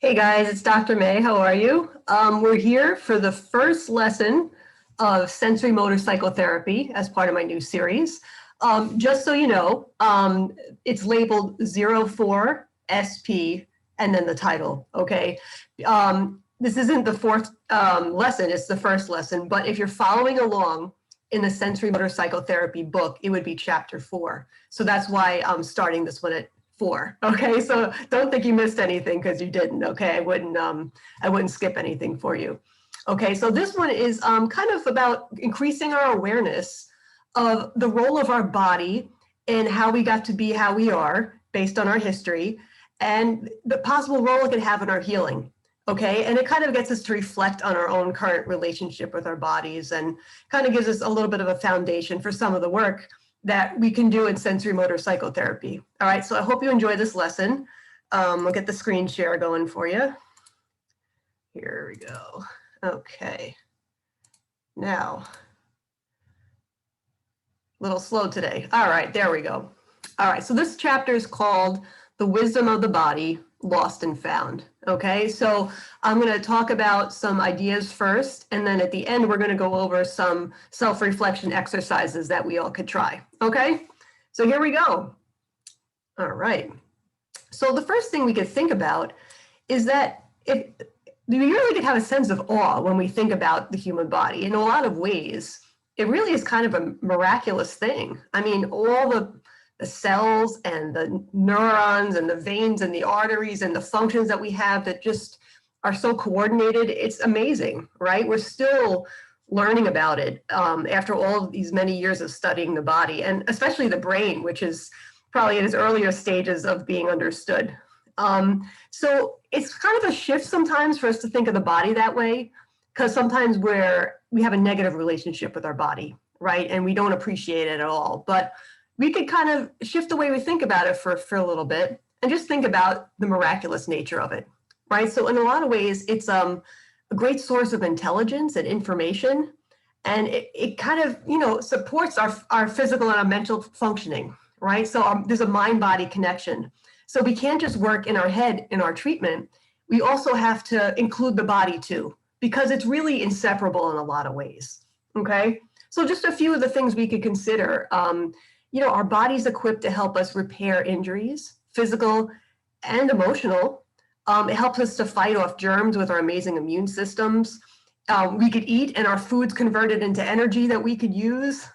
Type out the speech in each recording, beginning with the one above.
Hey guys, it's Dr. May. How are you? We're here for the first lesson of sensorimotor psychotherapy as part of my new series. Just so you know, it's labeled 04SP and then the title, okay? This isn't the fourth lesson, it's the first lesson, but if you're following along in the sensorimotor psychotherapy book, it would be chapter 4. So that's why I'm starting this one at 4. Okay, so don't think you missed anything because you didn't. Okay, I wouldn't skip anything for you. Okay, so this one is kind of about increasing our awareness of the role of our body and how we got to be how we are based on our history and the possible role it could have in our healing. Okay, and it kind of gets us to reflect on our own current relationship with our bodies and kind of gives us a little bit of a foundation for some of the work that we can do in sensorimotor psychotherapy. All right, so I hope you enjoy this lesson. I'll get the screen share going for you. Here we go. Okay. Now, a little slow today. All right, there we go. All right, so this chapter is called The Wisdom of the Body, Lost and Found. Okay, so I'm going to talk about some ideas first, and then at the end, we're going to go over some self-reflection exercises that we all could try. Okay, so here we go. All right. So the first thing we could think about is that we really could have a sense of awe when we think about the human body. In a lot of ways, it really is kind of a miraculous thing. I mean, all the cells and the neurons and the veins and the arteries and the functions that we have that just are so coordinated, it's amazing, right? We're still learning about it after all of these many years of studying the body, and especially the brain, which is probably in its earlier stages of being understood. So it's kind of a shift sometimes for us to think of the body that way, because sometimes we have a negative relationship with our body, right? And we don't appreciate it at all. But we could kind of shift the way we think about it for a little bit and just think about the miraculous nature of it, right? So in a lot of ways, it's a great source of intelligence and information, and it kind of, supports our physical and our mental functioning, right? So there's a mind-body connection. So we can't just work in our head in our treatment. We also have to include the body too, because it's really inseparable in a lot of ways, okay? So just a few of the things we could consider. Our body's equipped to help us repair injuries, physical and emotional. It helps us to fight off germs with our amazing immune systems. We could eat and our food's converted into energy that we could use.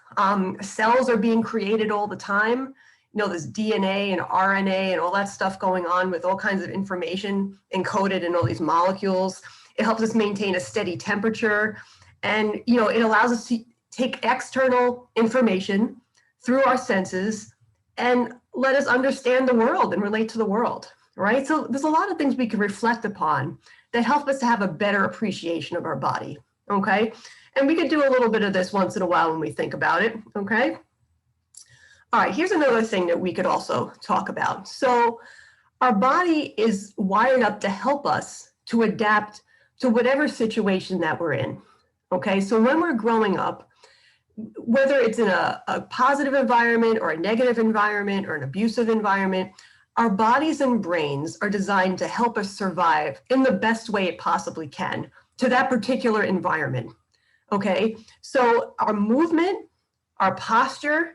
Cells are being created all the time. There's DNA and RNA and all that stuff going on with all kinds of information encoded in all these molecules. It helps us maintain a steady temperature. And, it allows us to take external information through our senses and let us understand the world and relate to the world, right? So there's a lot of things we can reflect upon that help us to have a better appreciation of our body, okay? And we could do a little bit of this once in a while when we think about it, okay? All right, here's another thing that we could also talk about. So our body is wired up to help us to adapt to whatever situation that we're in, okay? So when we're growing up, whether it's in a positive environment or a negative environment or an abusive environment, our bodies and brains are designed to help us survive in the best way it possibly can to that particular environment, okay? So our movement, our posture,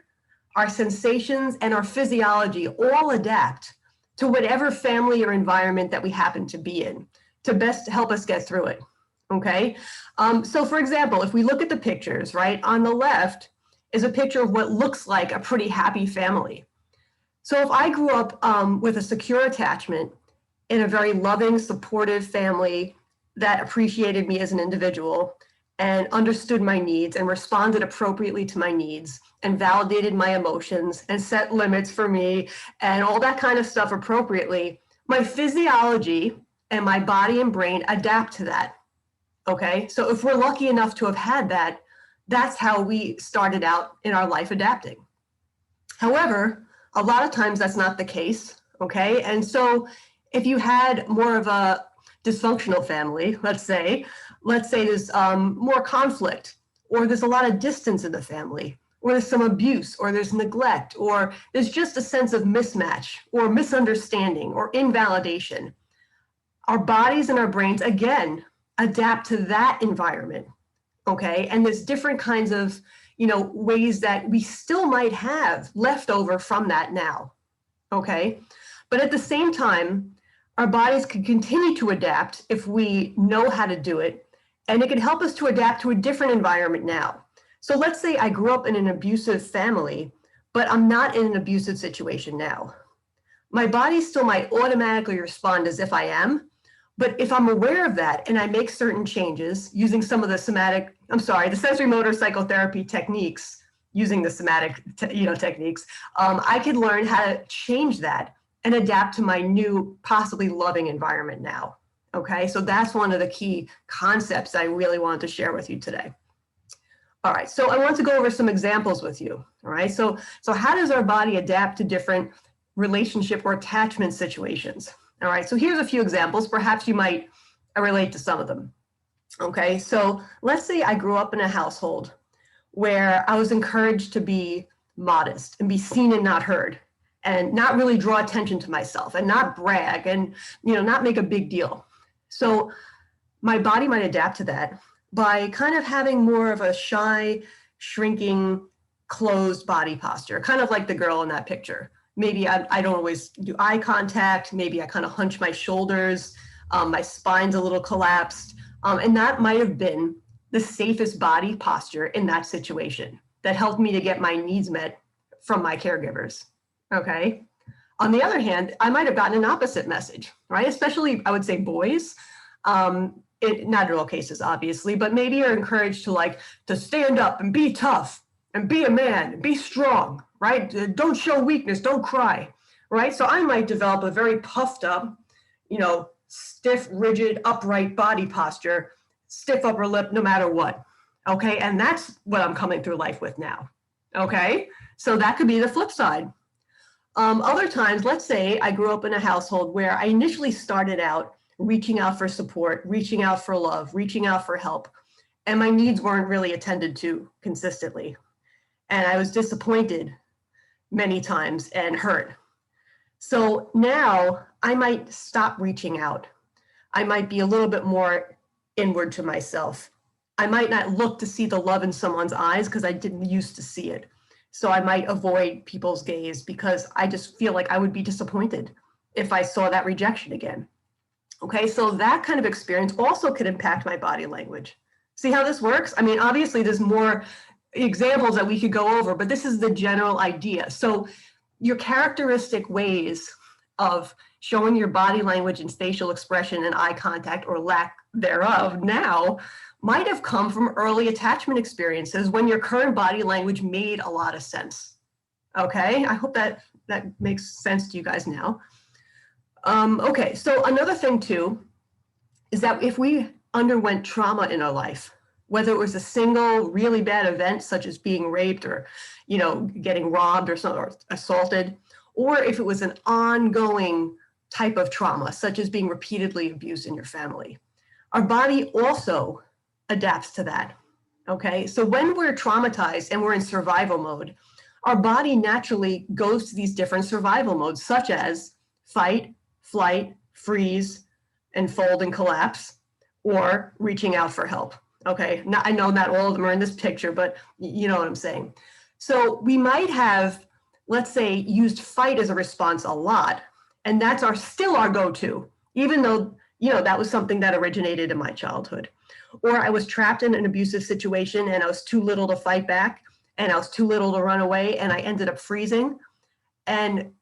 our sensations, and our physiology all adapt to whatever family or environment that we happen to be in to best help us get through it. Okay, so for example, if we look at the pictures, right, on the left is a picture of what looks like a pretty happy family. So if I grew up with a secure attachment in a very loving, supportive family that appreciated me as an individual and understood my needs and responded appropriately to my needs and validated my emotions and set limits for me and all that kind of stuff appropriately, my physiology and my body and brain adapt to that. Okay, so if we're lucky enough to have had that, that's how we started out in our life adapting. However, a lot of times that's not the case, okay? And so if you had more of a dysfunctional family, let's say there's more conflict, or there's a lot of distance in the family, or there's some abuse, or there's neglect, or there's just a sense of mismatch or misunderstanding or invalidation. Our bodies and our brains, again, adapt to that environment, okay? And there's different kinds of, ways that we still might have left over from that now, okay? But at the same time, our bodies can continue to adapt if we know how to do it, and it can help us to adapt to a different environment now. So let's say I grew up in an abusive family, but I'm not in an abusive situation now. My body still might automatically respond as if I am, but if I'm aware of that and I make certain changes using some of the sensorimotor psychotherapy techniques, using the somatic, techniques, I can learn how to change that and adapt to my new, possibly loving environment now. Okay, so that's one of the key concepts I really wanted to share with you today. All right, so I want to go over some examples with you. All right, so how does our body adapt to different relationship or attachment situations? All right, so here's a few examples. Perhaps you might relate to some of them. Okay, so let's say I grew up in a household where I was encouraged to be modest and be seen and not heard, and not really draw attention to myself and not brag and not make a big deal. So my body might adapt to that by kind of having more of a shy, shrinking, closed body posture, kind of like the girl in that picture. Maybe I don't always do eye contact. Maybe I kind of hunch my shoulders. My spine's a little collapsed. And that might have been the safest body posture in that situation that helped me to get my needs met from my caregivers. Okay. On the other hand, I might have gotten an opposite message, right? Especially, I would say, boys. Not in all cases, obviously, but maybe you're encouraged to stand up and be tough and be a man and be strong, right? Don't show weakness, don't cry, right? So I might develop a very puffed up, stiff, rigid, upright body posture, stiff upper lip, no matter what, okay? And that's what I'm coming through life with now, okay? So that could be the flip side. Other times, let's say I grew up in a household where I initially started out reaching out for support, reaching out for love, reaching out for help, and my needs weren't really attended to consistently. And I was disappointed many times and hurt. So now I might stop reaching out. I might be a little bit more inward to myself. I might not look to see the love in someone's eyes because I didn't used to see it. So I might avoid people's gaze because I just feel like I would be disappointed if I saw that rejection again. Okay, so that kind of experience also could impact my body language. See how this works? I mean, obviously there's more examples that we could go over, but this is the general idea. So your characteristic ways of showing your body language and facial expression and eye contact or lack thereof now might have come from early attachment experiences when your current body language made a lot of sense. Okay, I hope that makes sense to you guys now. Okay, so another thing too is that if we underwent trauma in our life, whether it was a single really bad event such as being raped or getting robbed or assaulted, or if it was an ongoing type of trauma such as being repeatedly abused in your family, our body also adapts to that. Okay, so when we're traumatized and we're in survival mode, our body naturally goes to these different survival modes such as fight, flight, freeze, and fold and collapse, or reaching out for help. Okay, now, I know not all of them are in this picture, but you know what I'm saying. So we might have, let's say, used fight as a response a lot, and that's still our go-to, even though that was something that originated in my childhood. Or I was trapped in an abusive situation and I was too little to fight back, and I was too little to run away, and I ended up freezing and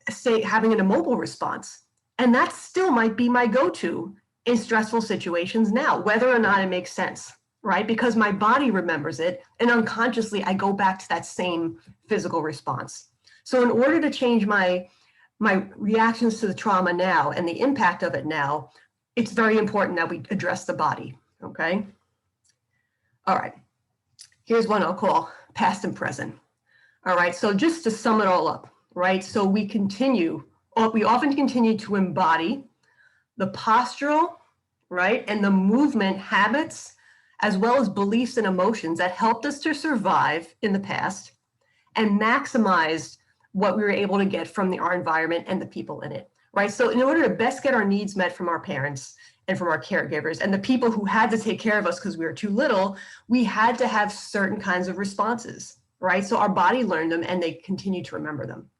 having an immobile response. And that still might be my go-to in stressful situations now, whether or not it makes sense, right? Because my body remembers it, and unconsciously I go back to that same physical response. So in order to change my reactions to the trauma now and the impact of it now, it's very important that we address the body, okay? All right, here's one I'll call past and present. All right, so just to sum it all up, right? So we often continue to embody the postural, right, and the movement habits, as well as beliefs and emotions that helped us to survive in the past. and maximized what we were able to get from our environment and the people in it, right? So in order to best get our needs met from our parents and from our caregivers and the people who had to take care of us because we were too little, we had to have certain kinds of responses, right? So our body learned them and they continue to remember them.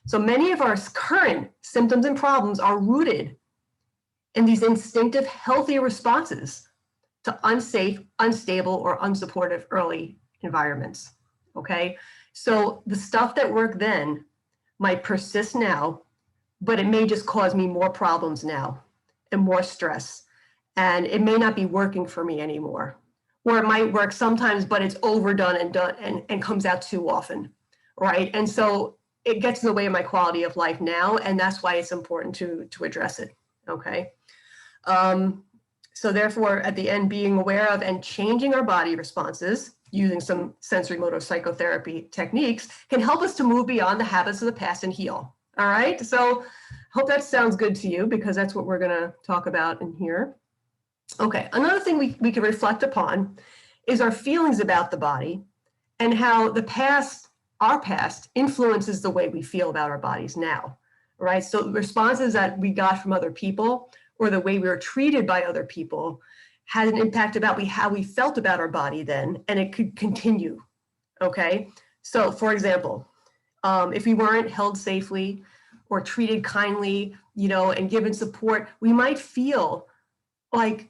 So many of our current symptoms and problems are rooted in these instinctive, healthy responses to unsafe, unstable, or unsupportive early environments, okay? So the stuff that worked then might persist now, but it may just cause me more problems now and more stress. And it may not be working for me anymore. Or it might work sometimes, but it's overdone and done and comes out too often, right? And so it gets in the way of my quality of life now, and that's why it's important to address it, okay? So therefore, at the end, being aware of and changing our body responses using some sensorimotor psychotherapy techniques can help us to move beyond the habits of the past and heal. All right, so hope that sounds good to you because that's what we're going to talk about in here. Okay, another thing we can reflect upon is our feelings about the body and how the past, our past, influences the way we feel about our bodies now, right? So responses that we got from other people or the way we were treated by other people had an impact about how we felt about our body then, and it could continue, okay? So for example, if we weren't held safely or treated kindly, you know, and given support, we might feel like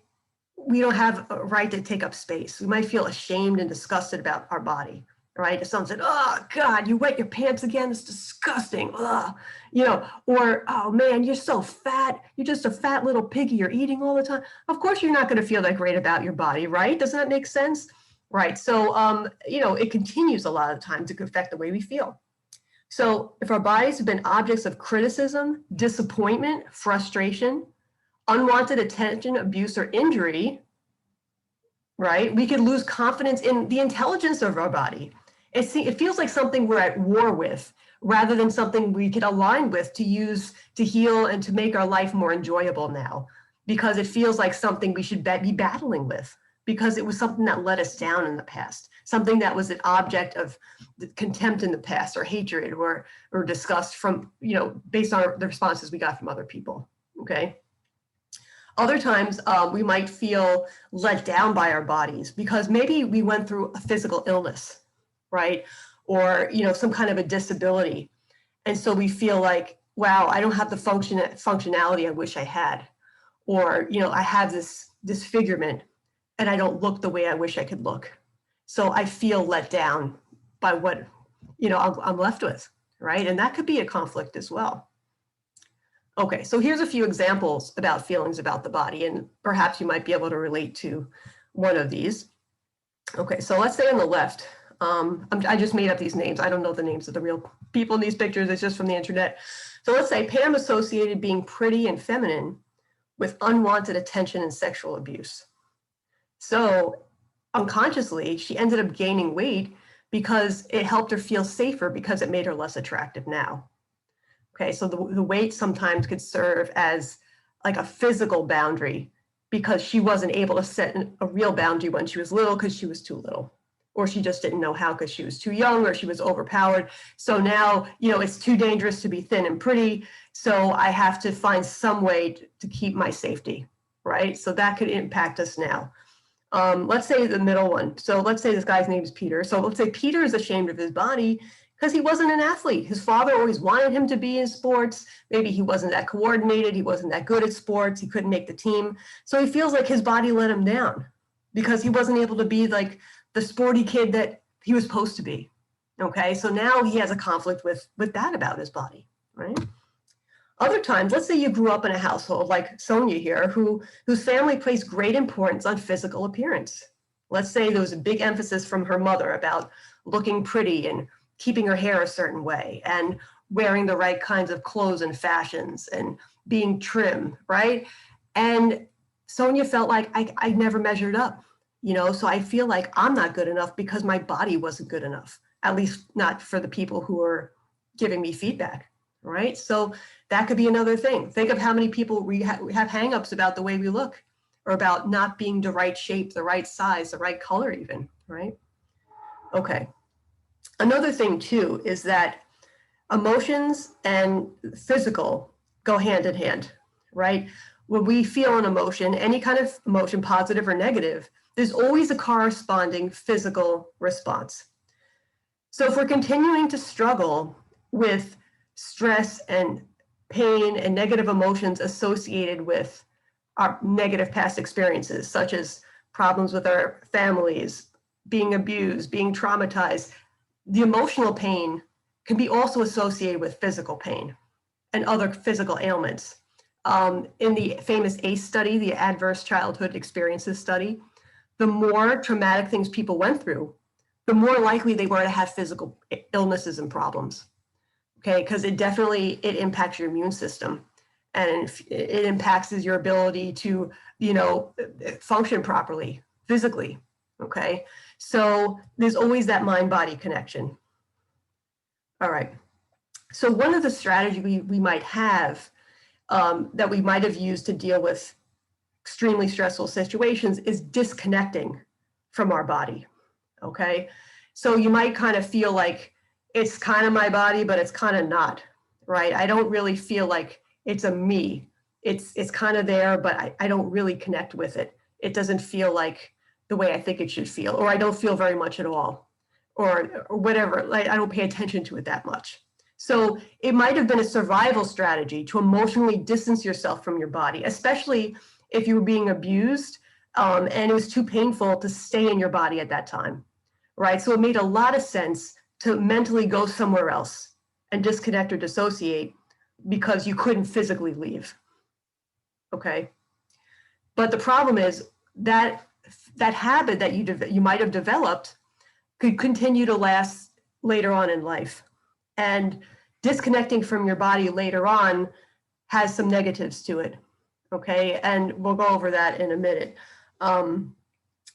we don't have a right to take up space. We might feel ashamed and disgusted about our body, right? If someone said, "Oh God, you wet your pants again, it's disgusting," ugh. You know, or, "Oh man, you're so fat, you're just a fat little piggy, you're eating all the time." Of course, you're not gonna feel that great about your body, right? Doesn't that make sense? Right, so, you know, it continues a lot of times to affect the way we feel. So if our bodies have been objects of criticism, disappointment, frustration, unwanted attention, abuse, or injury, right, we could lose confidence in the intelligence of our body. It feels like something we're at war with rather than something we could align with to use to heal and to make our life more enjoyable now, because it feels like something we should be battling with because it was something that let us down in the past, something that was an object of contempt in the past or hatred or disgust from, you know, based on the responses we got from other people, okay? Other times we might feel let down by our bodies because maybe we went through a physical illness, right? Or, you know, some kind of a disability. And so we feel like, wow, I don't have the functionality I wish I had. Or, you know, I have this disfigurement and I don't look the way I wish I could look. So I feel let down by what, you know, I'm left with, right? And that could be a conflict as well. Okay, so here's a few examples about feelings about the body, and perhaps you might be able to relate to one of these. Okay, so let's say on the left, I just made up these names. I don't know the names of the real people in these pictures. It's just from the internet. So let's say Pam associated being pretty and feminine with unwanted attention and sexual abuse. So unconsciously, she ended up gaining weight because it helped her feel safer because it made her less attractive now. Okay, so the weight sometimes could serve as like a physical boundary because she wasn't able to set a real boundary when she was little because she was too little, or she just didn't know how because she was too young or she was overpowered. So now, you know, it's too dangerous to be thin and pretty, so I have to find some way to keep my safety, right? So that could impact us now. Let's say the middle one. So let's say this guy's name is Peter. So let's say Peter is ashamed of his body because he wasn't an athlete. His father always wanted him to be in sports. Maybe he wasn't that coordinated. He wasn't that good at sports. He couldn't make the team. So he feels like his body let him down because he wasn't able to be like the sporty kid that he was supposed to be. Okay, so now he has a conflict with that about his body, right? Other times, let's say you grew up in a household like Sonia here, whose family placed great importance on physical appearance. Let's say there was a big emphasis from her mother about looking pretty and keeping her hair a certain way and wearing the right kinds of clothes and fashions and being trim, right? And Sonia felt like I never measured up, you know, so I feel like I'm not good enough because my body wasn't good enough, at least not for the people who are giving me feedback, right? So that could be another thing. Think of how many people we have hangups about the way we look or about not being the right shape, the right size, the right color even, right? Okay. Another thing too is that emotions and physical go hand in hand, right? When we feel an emotion, any kind of emotion, positive or negative, there's always a corresponding physical response. So if we're continuing to struggle with stress and pain and negative emotions associated with our negative past experiences, such as problems with our families, being abused, being traumatized, the emotional pain can be also associated with physical pain and other physical ailments. In the famous ACE study, the Adverse Childhood Experiences study, the more traumatic things people went through, the more likely they were to have physical illnesses and problems. Okay, because it impacts your immune system, and it impacts your ability to, function properly physically. Okay, so there's always that mind-body connection. All right. So one of the strategies we might have that we might have used to deal with extremely stressful situations is disconnecting from our body. Okay. So you might kind of feel like it's kind of my body, but it's kind of not, right? I don't really feel like it's a me. It's kind of there, but I don't really connect with it. It doesn't feel like the way I think it should feel, or I don't feel very much at all, or whatever. Like I don't pay attention to it that much. So it might have been a survival strategy to emotionally distance yourself from your body, especially if you were being abused and it was too painful to stay in your body at that time, right? So it made a lot of sense to mentally go somewhere else and disconnect or dissociate because you couldn't physically leave, okay? But the problem is that habit that you might have developed could continue to last later on in life. And disconnecting from your body later on has some negatives to it, okay? And we'll go over that in a minute.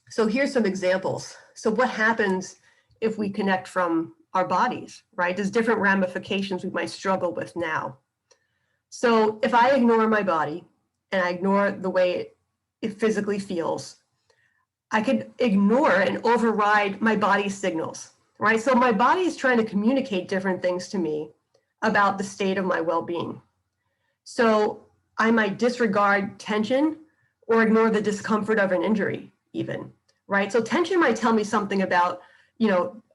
So here's some examples. So what happens if we connect from our bodies, right? There's different ramifications we might struggle with now. So if I ignore my body and I ignore the way it physically feels, I could ignore and override my body's signals, right? So my body is trying to communicate different things to me about the state of my well-being. So I might disregard tension or ignore the discomfort of an injury even, right? So tension might tell me something about,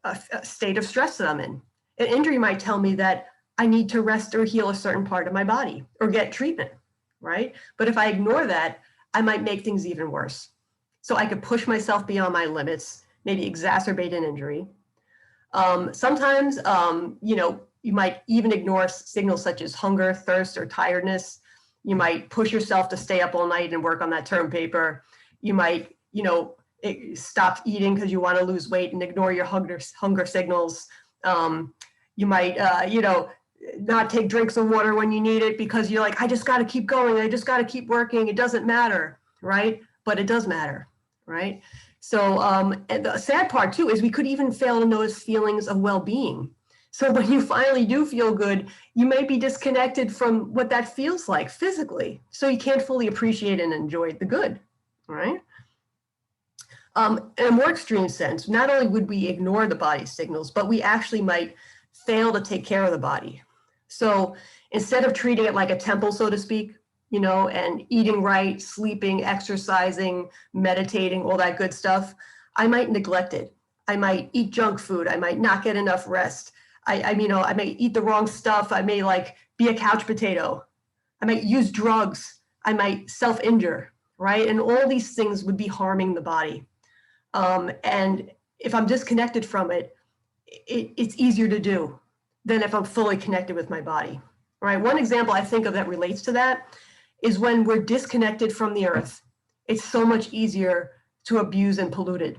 a state of stress that I'm in. An injury might tell me that I need to rest or heal a certain part of my body or get treatment, right? But if I ignore that, I might make things even worse. So I could push myself beyond my limits, maybe exacerbate an injury. Sometimes, you might even ignore signals such as hunger, thirst, or tiredness. You might push yourself to stay up all night and work on that term paper. You might, stop eating because you want to lose weight and ignore your hunger signals. You might, not take drinks of water when you need it because you're like, I just got to keep going. I just got to keep working. It doesn't matter, right? But it does matter, right? So, and the sad part too is we could even fail to notice feelings of well-being. So when you finally do feel good, you may be disconnected from what that feels like physically. So you can't fully appreciate and enjoy the good, right? In a more extreme sense, not only would we ignore the body signals, but we actually might fail to take care of the body. So instead of treating it like a temple, so to speak, and eating right, sleeping, exercising, meditating, all that good stuff, I might neglect it. I might eat junk food. I might not get enough rest. I may eat the wrong stuff. I may be a couch potato. I might use drugs. I might self-injure, right? And all these things would be harming the body. And if I'm disconnected from it, it's easier to do than if I'm fully connected with my body, right? One example I think of that relates to that is when we're disconnected from the earth. It's so much easier to abuse and pollute it.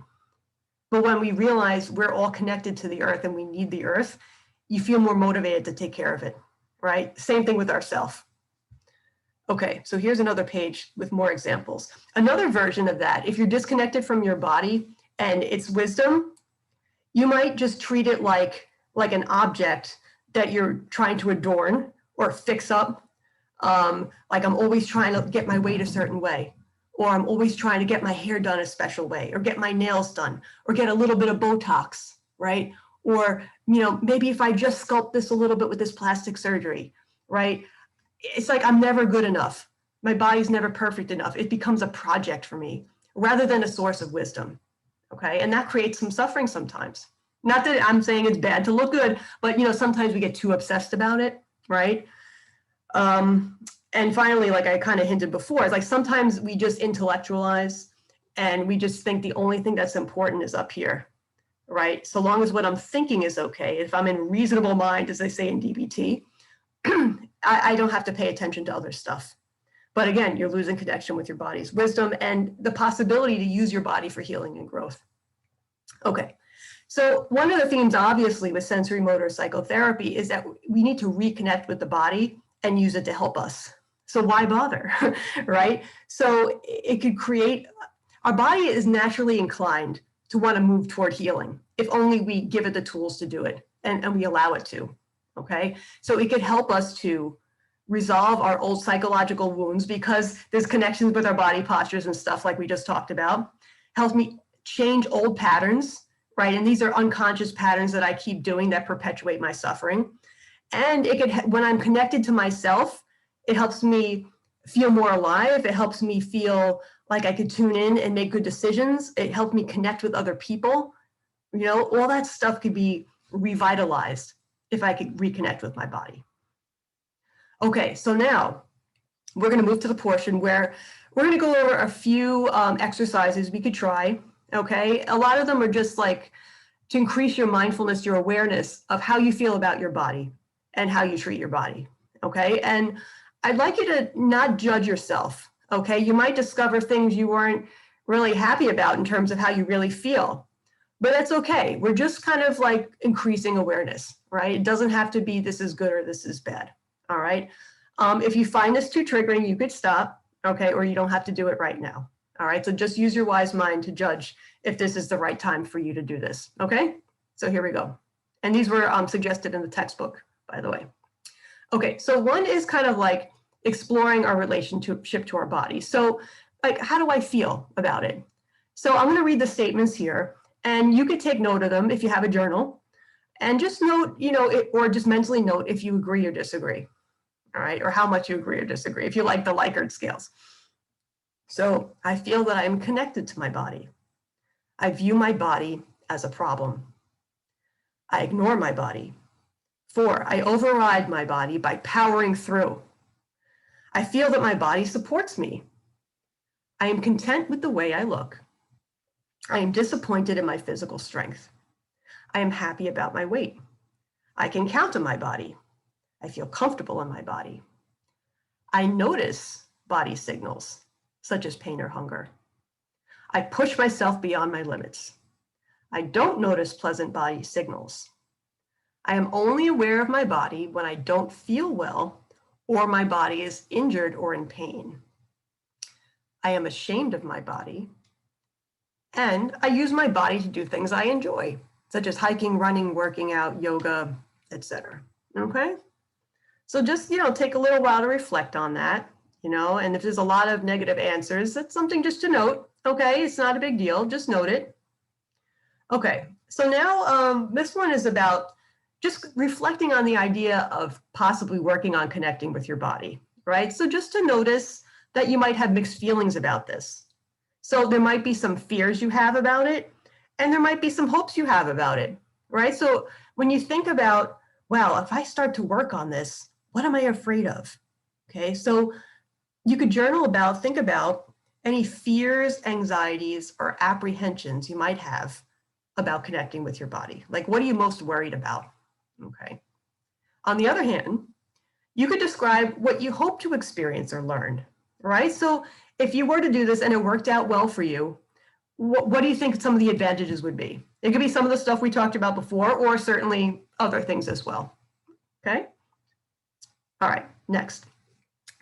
But when we realize we're all connected to the earth and we need the earth, you feel more motivated to take care of it, right? Same thing with ourself. Okay, so here's another page with more examples. Another version of that, if you're disconnected from your body and its wisdom, you might just treat it like an object that you're trying to adorn or fix up. Like I'm always trying to get my weight a certain way, or I'm always trying to get my hair done a special way, or get my nails done, or get a little bit of Botox, right? Or, maybe if I just sculpt this a little bit with this plastic surgery, right? It's like I'm never good enough. My body's never perfect enough. It becomes a project for me rather than a source of wisdom. Okay. And that creates some suffering sometimes. Not that I'm saying it's bad to look good, but sometimes we get too obsessed about it, right? And finally, like I kind of hinted before, it's like sometimes we just intellectualize and we just think the only thing that's important is up here, right? So long as what I'm thinking is okay, if I'm in reasonable mind, as they say in DBT, I don't have to pay attention to other stuff. But again, you're losing connection with your body's wisdom and the possibility to use your body for healing and growth. Okay, so one of the themes, obviously, with sensorimotor psychotherapy is that we need to reconnect with the body and use it to help us. So why bother, right? So it could create, our body is naturally inclined to want to move toward healing if only we give it the tools to do it and we allow it to, okay? So it could help us to resolve our old psychological wounds because there's connections with our body postures and stuff like we just talked about. Helps me change old patterns, right? And these are unconscious patterns that I keep doing that perpetuate my suffering. And it could, when I'm connected to myself, it helps me feel more alive. It helps me feel like I could tune in and make good decisions. It helped me connect with other people. All that stuff could be revitalized if I could reconnect with my body. Okay, so now we're going to move to the portion where we're going to go over a few exercises we could try. Okay, a lot of them are just like to increase your mindfulness, your awareness of how you feel about your body and how you treat your body. Okay, and I'd like you to not judge yourself. Okay, you might discover things you weren't really happy about in terms of how you really feel, but that's okay. We're just kind of like increasing awareness, right? It doesn't have to be this is good or this is bad. All right. If you find this too triggering, you could stop, okay, or you don't have to do it right now. All right, so just use your wise mind to judge if this is the right time for you to do this, okay? So here we go. And these were suggested in the textbook, by the way. Okay, so one is kind of like exploring our relationship to our body. So like, how do I feel about it? So I'm gonna read the statements here, and you could take note of them if you have a journal, and just note, or just mentally note if you agree or disagree. All right, or how much you agree or disagree, if you like the Likert scales. So I feel that I am connected to my body. I view my body as a problem. I ignore my body. 4, I override my body by powering through. I feel that my body supports me. I am content with the way I look. I am disappointed in my physical strength. I am happy about my weight. I can count on my body. I feel comfortable in my body. I notice body signals, such as pain or hunger. I push myself beyond my limits. I don't notice pleasant body signals. I am only aware of my body when I don't feel well or my body is injured or in pain. I am ashamed of my body. And I use my body to do things I enjoy, such as hiking, running, working out, yoga, etc. Okay? So just, take a little while to reflect on that, and if there's a lot of negative answers, that's something just to note. Okay, it's not a big deal, just note it. Okay, so now this one is about just reflecting on the idea of possibly working on connecting with your body, right? So just to notice that you might have mixed feelings about this. So there might be some fears you have about it, and there might be some hopes you have about it, right? So when you think about, wow, if I start to work on this, what am I afraid of? Okay, so you could journal about, think about any fears, anxieties, or apprehensions you might have about connecting with your body. Like, what are you most worried about? Okay. On the other hand, you could describe what you hope to experience or learn, right? So if you were to do this and it worked out well for you, what do you think some of the advantages would be? It could be some of the stuff we talked about before, or certainly other things as well. Okay. All right, next.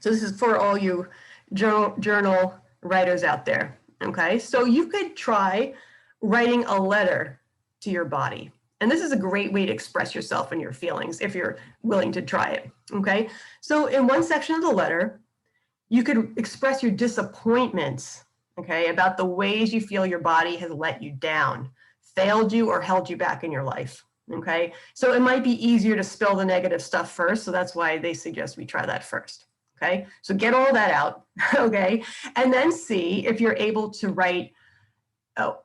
So this is for all you journal writers out there. Okay, so you could try writing a letter to your body. And this is a great way to express yourself and your feelings if you're willing to try it. Okay, so in one section of the letter, you could express your disappointments, okay, about the ways you feel your body has let you down, failed you, or held you back in your life. Okay, so it might be easier to spill the negative stuff first. So that's why they suggest we try that first. Okay, so get all that out. Okay, and then see if you're able to write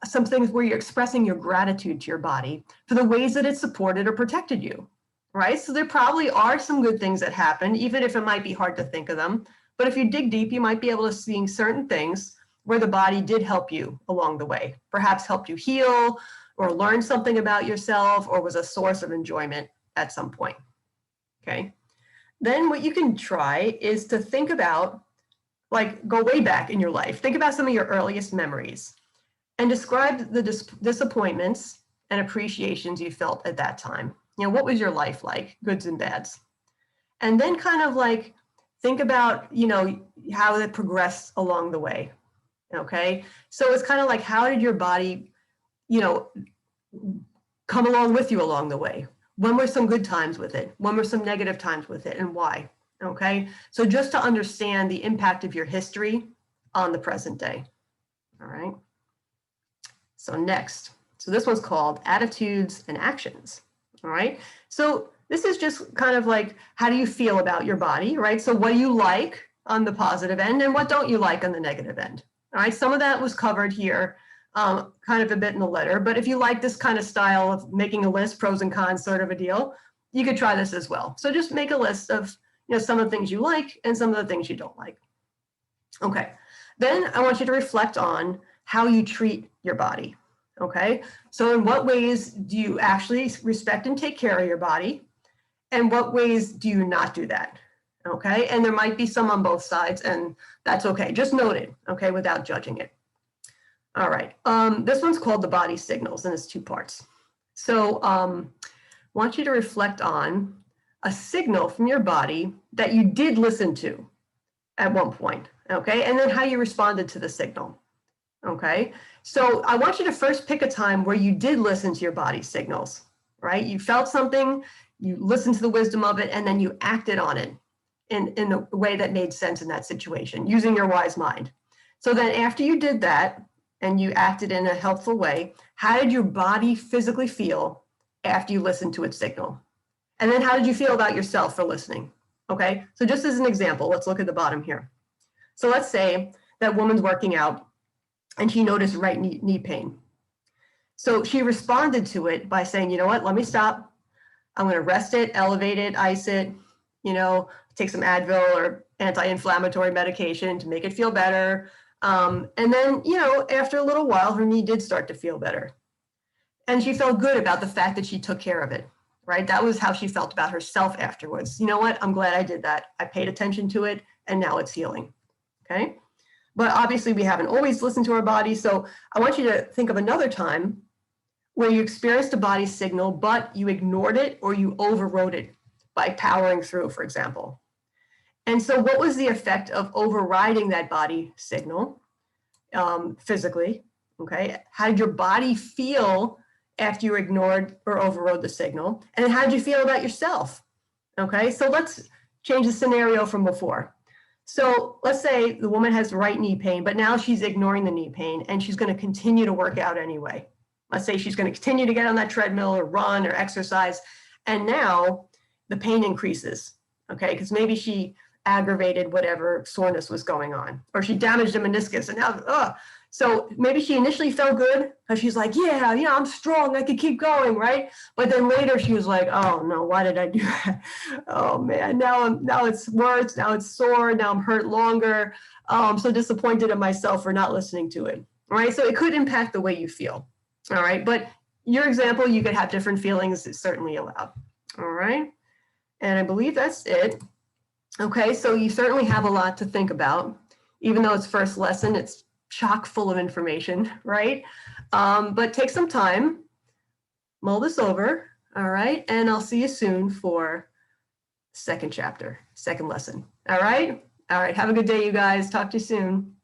some things where you're expressing your gratitude to your body for the ways that it supported or protected you, right? So there probably are some good things that happen, even if it might be hard to think of them. But if you dig deep, you might be able to see certain things where the body did help you along the way, perhaps helped you heal or learn something about yourself or was a source of enjoyment at some point, okay? Then what you can try is to think about, like, go way back in your life. Think about some of your earliest memories and describe the disappointments and appreciations you felt at that time. You know, what was your life like, goods and bads? And then kind of like think about, you know, how it progressed along the way, okay? So it's kind of like, how did your body, you know, come along with you along the way? When were some good times with it? When were some negative times with it, and why? Okay, so just to understand the impact of your history on the present day. All right. So next, so this one's called Attitudes and Actions. All right. So this is just kind of like, how do you feel about your body, right? So what do you like on the positive end, and what don't you like on the negative end? All right. Some of that was covered here, kind of a bit in the letter, but if you like this kind of style of making a list, pros and cons sort of a deal, you could try this as well. So just make a list of, you know, some of the things you like and some of the things you don't like. Okay. Then I want you to reflect on how you treat your body. Okay. So in what ways do you actually respect and take care of your body? And what ways do you not do that? Okay. And there might be some on both sides, and that's okay. Just note it, okay, without judging it. All right. This one's called the body signals, and it's 2 parts. So I want you to reflect on a signal from your body that you did listen to at one point, okay? And then how you responded to the signal, okay? So I want you to first pick a time where you did listen to your body signals, right? You felt something, you listened to the wisdom of it, and then you acted on it in a way that made sense in that situation, using your wise mind. So then after you did that, and you acted in a helpful way, how did your body physically feel after you listened to its signal? And then how did you feel about yourself for listening? Okay, so just as an example, let's look at the bottom here. So let's say that woman's working out and she noticed right knee pain. So she responded to it by saying, you know what, let me stop. I'm going to rest it, elevate it, ice it, you know, take some Advil or anti-inflammatory medication to make it feel better. And then, you know, after a little while, her knee did start to feel better. And she felt good about the fact that she took care of it, right? That was how she felt about herself afterwards. You know what? I'm glad I did that. I paid attention to it, and now it's healing, okay? But obviously, we haven't always listened to our body. So I want you to think of another time where you experienced a body signal, but you ignored it or you overrode it by powering through, for example. And so what was the effect of overriding that body signal physically, okay? How did your body feel after you ignored or overrode the signal? And how did you feel about yourself? Okay, so let's change the scenario from before. So let's say the woman has right knee pain, but now she's ignoring the knee pain and she's going to continue to work out anyway. Let's say she's going to continue to get on that treadmill or run or exercise. And now the pain increases, okay? Because maybe she aggravated whatever soreness was going on, or she damaged a meniscus and now, so maybe she initially felt good because she's like, yeah, I'm strong, I could keep going, right? But then later she was like, oh no, why did I do that? Oh man, now it's worse, now it's sore, now I'm hurt longer. I'm so disappointed in myself for not listening to it, all right? So it could impact the way you feel, all right? But your example, you could have different feelings, it's certainly allowed, all right? And I believe that's it. Okay, so you certainly have a lot to think about. Even though it's first lesson, it's chock full of information, right? But take some time, mull this over, all right? And I'll see you soon for second chapter, second lesson, all right? All right, have a good day, you guys. Talk to you soon.